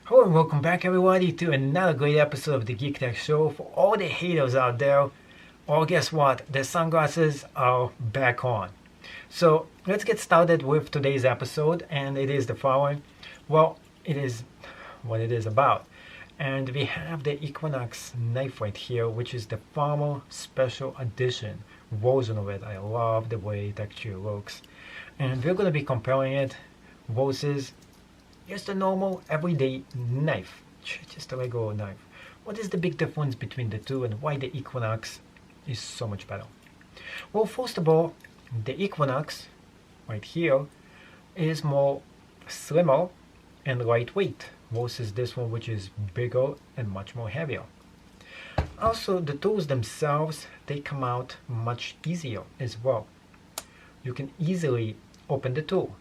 Hello and welcome back everybody to another great episode of the Geek Tech Show. For all the haters out there, well guess what? The sunglasses are back on. So let's get started with today's episode, and it is the following. Well, it is what it is about. And we have the Equinox knife right here, which is the Farmer Special Edition version of it. I love the way it actually looks. And we're going to be comparing it versus just a normal everyday knife, just a regular knife. What is the big difference between the two and why the Equinox is so much better? Well, first of all, the Equinox right here is more slimmer and lightweight versus this one, which is bigger and much more heavier. Also, the tools themselves, they come out much easier as well. You can easily open the tool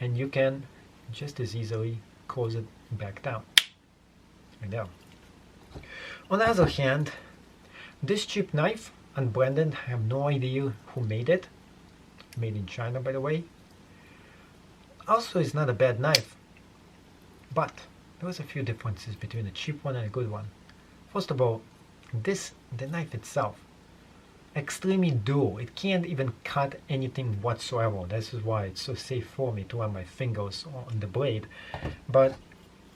and you can just as easily close it back down. Like that. On the other hand, this cheap knife, unbranded, I have no idea who made it. Made in China, by the way. Also, it's not a bad knife, but there was a few differences between a cheap one and a good one. First of all, the knife itself, extremely dull. It can't even cut anything whatsoever. This is why it's so safe for me to run my fingers on the blade. But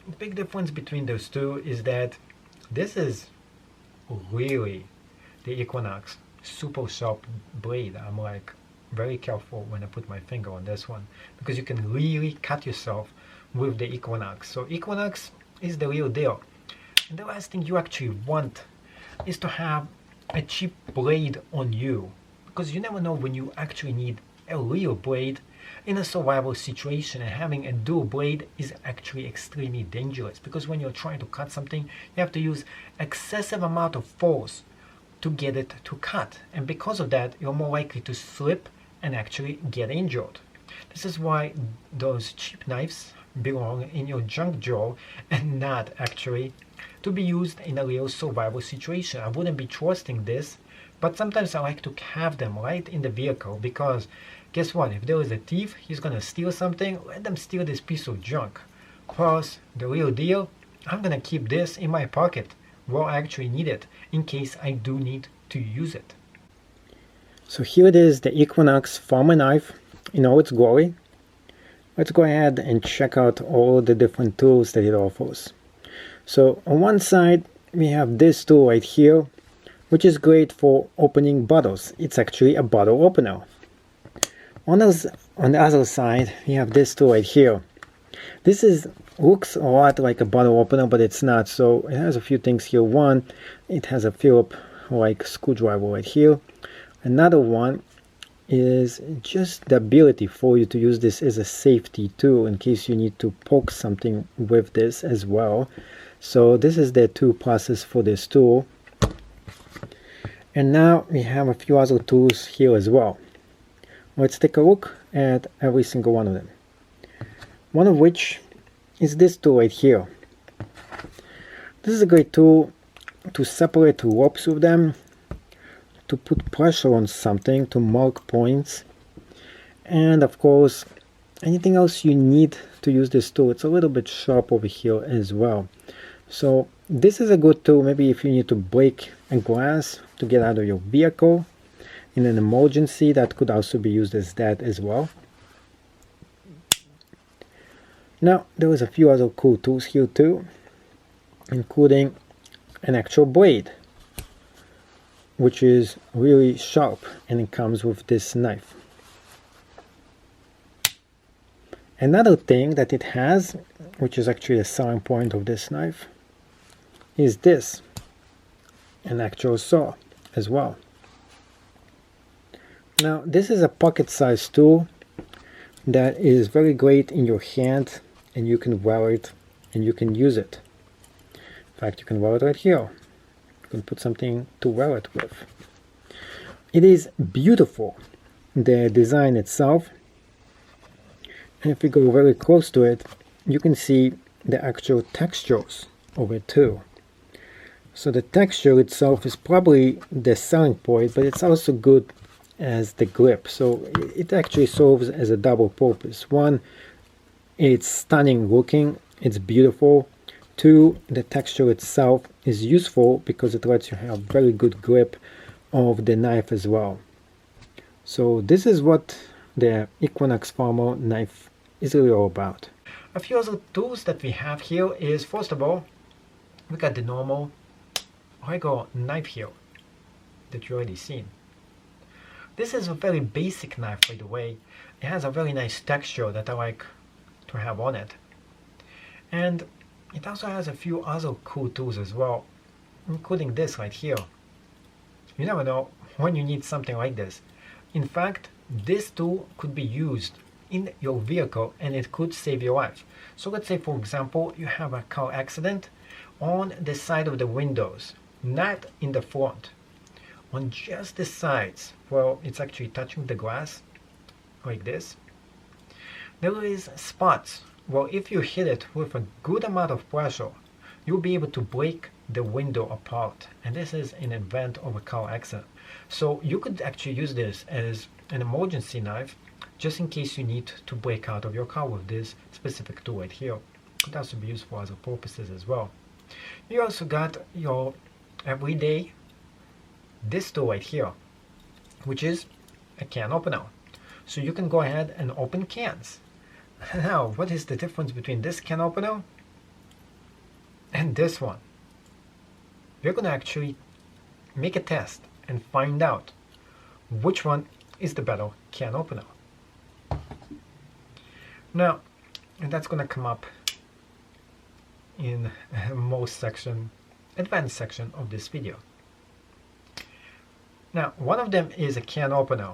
the big difference between those two is that this is really the Equinox super sharp blade. I'm like very careful when I put my finger on this one because you can really cut yourself with the Equinox. So Equinox is the real deal. And the last thing you actually want is to have a cheap blade on you, because you never know when you actually need a real blade in a survival situation, and having a dual blade is actually extremely dangerous because when you're trying to cut something, you have to use excessive amount of force to get it to cut, and because of that you're more likely to slip and actually get injured. This is why those cheap knives belong in your junk drawer and not actually to be used in a real survival situation. I wouldn't be trusting this, but sometimes I like to have them right in the vehicle because guess what? If there is a thief, he's gonna steal something, let them steal this piece of junk. Plus, the real deal, I'm gonna keep this in my pocket where I actually need it in case I do need to use it. So here it is, the Equinox Farmer knife in all its glory. Let's go ahead and check out all the different tools that it offers. So on one side we have this tool right here, which is great for opening bottles. It's actually a bottle opener. On the other side we have this tool right here. Looks a lot like a bottle opener, but it's not. So it has a few things here. One, it has a Phillips like screwdriver right here. Another one is just the ability for you to use this as a safety tool in case you need to poke something with this as well. So this is the tool process for this tool. And now we have a few other tools here as well. Let's take a look at every single one of them. One of which is this tool right here. This is a great tool to separate ropes with them, to put pressure on something, to mark points, and of course anything else you need to use this tool. It's a little bit sharp over here as well. So this is a good tool maybe if you need to break a glass to get out of your vehicle in an emergency. That could also be used as that as well. Now there was a few other cool tools here too, including an actual blade, which is really sharp, and it comes with this knife. Another thing that it has, which is actually a selling point of this knife, is this, an actual saw as well. Now this is a pocket-sized tool that is very great in your hand, and you can wear it and you can use it. In fact, you can wear it right here. You can put something to wear it with. It is beautiful, the design itself, and if we go very close to it, you can see the actual textures of it too. So the texture itself is probably the selling point, but it's also good as the grip. So it actually serves as a double purpose. One, it's stunning looking it's beautiful. Two, the texture itself is useful because it lets you have very good grip of the knife as well. So this is what the Equinox Farmer knife is really all about. A few other tools that we have here is, first of all, we got the normal regular knife here that you already seen. This is a very basic knife, by the way. It has a very nice texture that I like to have on it. And it also has a few other cool tools as well, including this right here. You never know when you need something like this. In fact, this tool could be used in your vehicle and it could save your life. So let's say, for example, you have a car accident on the side of the windows, not in the front, on just the sides. Well, it's actually touching the glass like this. There is spots. Well, if you hit it with a good amount of pressure, you'll be able to break the window apart. And this is an event of a car accident. So you could actually use this as an emergency knife, just in case you need to break out of your car with this specific tool right here. It could also be used for other purposes as well. You also got your everyday, this tool right here, which is a can opener. So you can go ahead and open cans. Now, what is the difference between this can opener and this one? We're going to actually make a test and find out which one is the better can opener. Now, and that's going to come up in most section, advanced section of this video. Now, one of them is a can opener,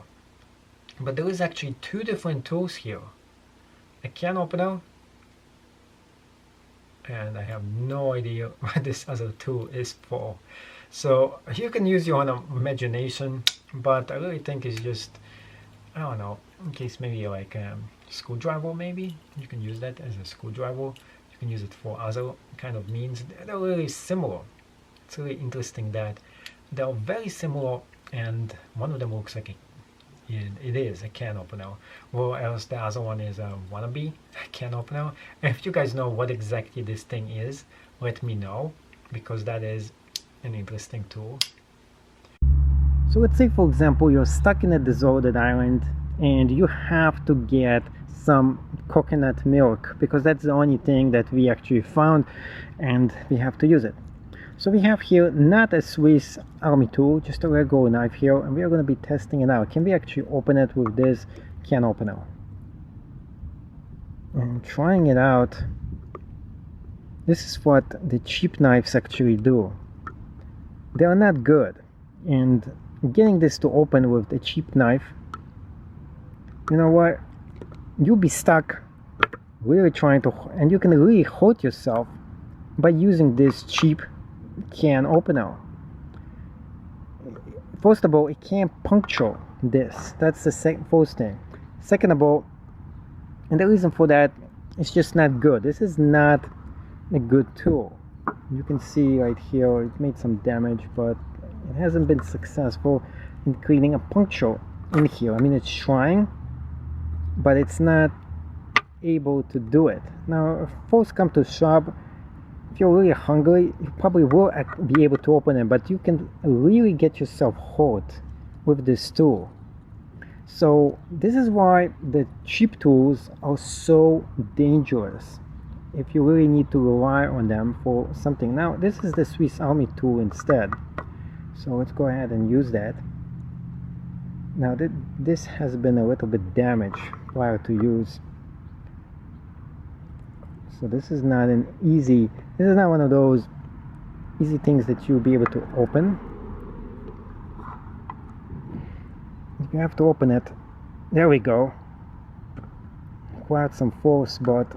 but there is actually two different tools here. A can opener, and I have no idea what this other tool is for. So you can use your own imagination, but I really think it's just, I don't know, in case maybe like a screwdriver maybe. You can use that as a screwdriver. You can use it for other kind of means. They're really similar. It's really interesting that they're very similar, and one of them looks like it is a can opener, or else the other one is a wannabe can opener. And if you guys know what exactly this thing is, let me know, because that is an interesting tool. So let's say, for example, you're stuck in a deserted island and you have to get some coconut milk, because that's the only thing that we actually found and we have to use it. So we have here not a Swiss Army tool, just a regular knife here, and we are going to be testing it out. Can we actually open it with this can opener? And trying it out, this is what the cheap knives actually do. They are not good, and getting this to open with a cheap knife, you know what, you'll be stuck really trying to, and you can really hurt yourself by using this cheap can opener. First of all, it can't puncture this. That's the first thing. Second of all, and the reason for that, it's just not good. This is not a good tool. You can see right here it made some damage, but it hasn't been successful in creating a puncture in here. I mean, it's trying, but it's not able to do it. Now, if first come to shop, if you're really hungry, you probably will be able to open it, but you can really get yourself hurt with this tool. So this is why the cheap tools are so dangerous if you really need to rely on them for something. Now, this is the Swiss Army tool instead. So let's go ahead and use that. Now, this has been a little bit damaged prior to use. So this is not an easy, this is not one of those easy things that you'll be able to open. You have to open it. There we go. Quite some force, but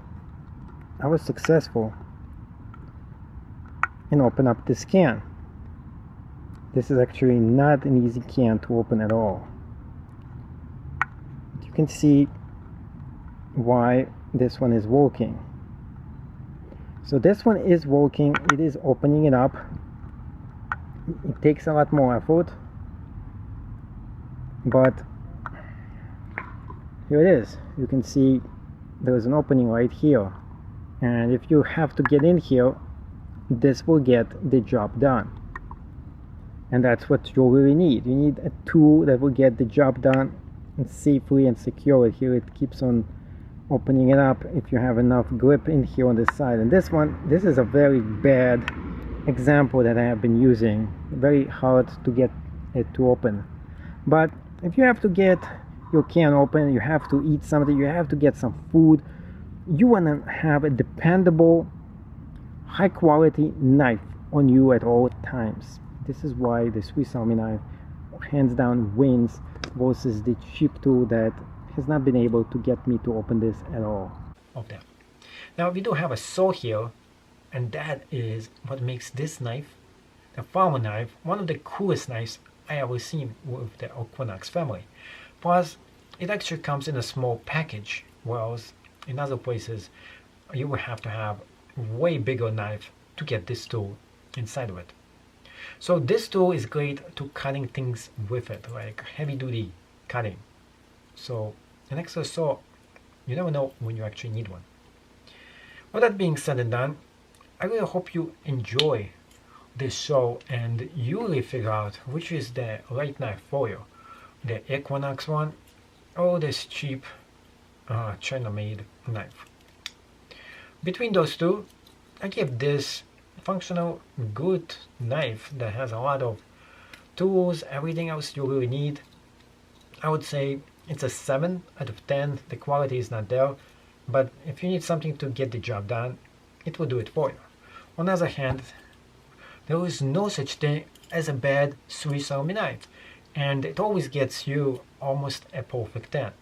I was successful in opening up this can. This is actually not an easy can to open at all. You can see why this one is working. So this one is working, it is opening it up. It takes a lot more effort, but here it is. You can see there's an opening right here. And if you have to get in here, this will get the job done. And that's what you really need. You need a tool that will get the job done and safely and securely. Here it keeps on opening it up if you have enough grip in here on this side. And this is a very bad example that I have been using. Very hard to get it to open. But if you have to get your can open, you have to eat something, you have to get some food, you want to have a dependable, high quality knife on you at all times. This is why the Swiss Army knife hands down wins versus the cheap tool that has not been able to get me to open this at all. Okay. Now we do have a saw here, and that is what makes this knife, the farmer knife, one of the coolest knives I ever seen with the Victorinox family. Plus, it actually comes in a small package, whereas in other places you will have to have a way bigger knife to get this tool inside of it. So this tool is great to cutting things with it, like heavy duty cutting. So an extra saw, you never know when you actually need one. With that being said and done, I really hope you enjoy this show and you really figure out which is the right knife for you. The Victorinox one or this cheap China-made knife. Between those two, I give this functional, good knife that has a lot of tools, everything else you really need. I would say it's a 7 out of 10. The quality is not there, but if you need something to get the job done, it will do it for you. On the other hand, there is no such thing as a bad Swiss Army knife, and it always gets you almost a perfect 10.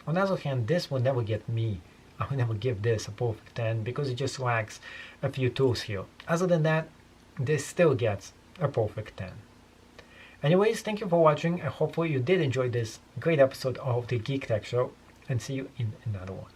On the other hand, this will never get me. I will never give this a perfect 10 because it just lacks a few tools here. Other than that, this still gets a perfect 10. Anyways, thank you for watching. I hopefully you did enjoy this great episode of the Geek Tech Show, and see you in another one.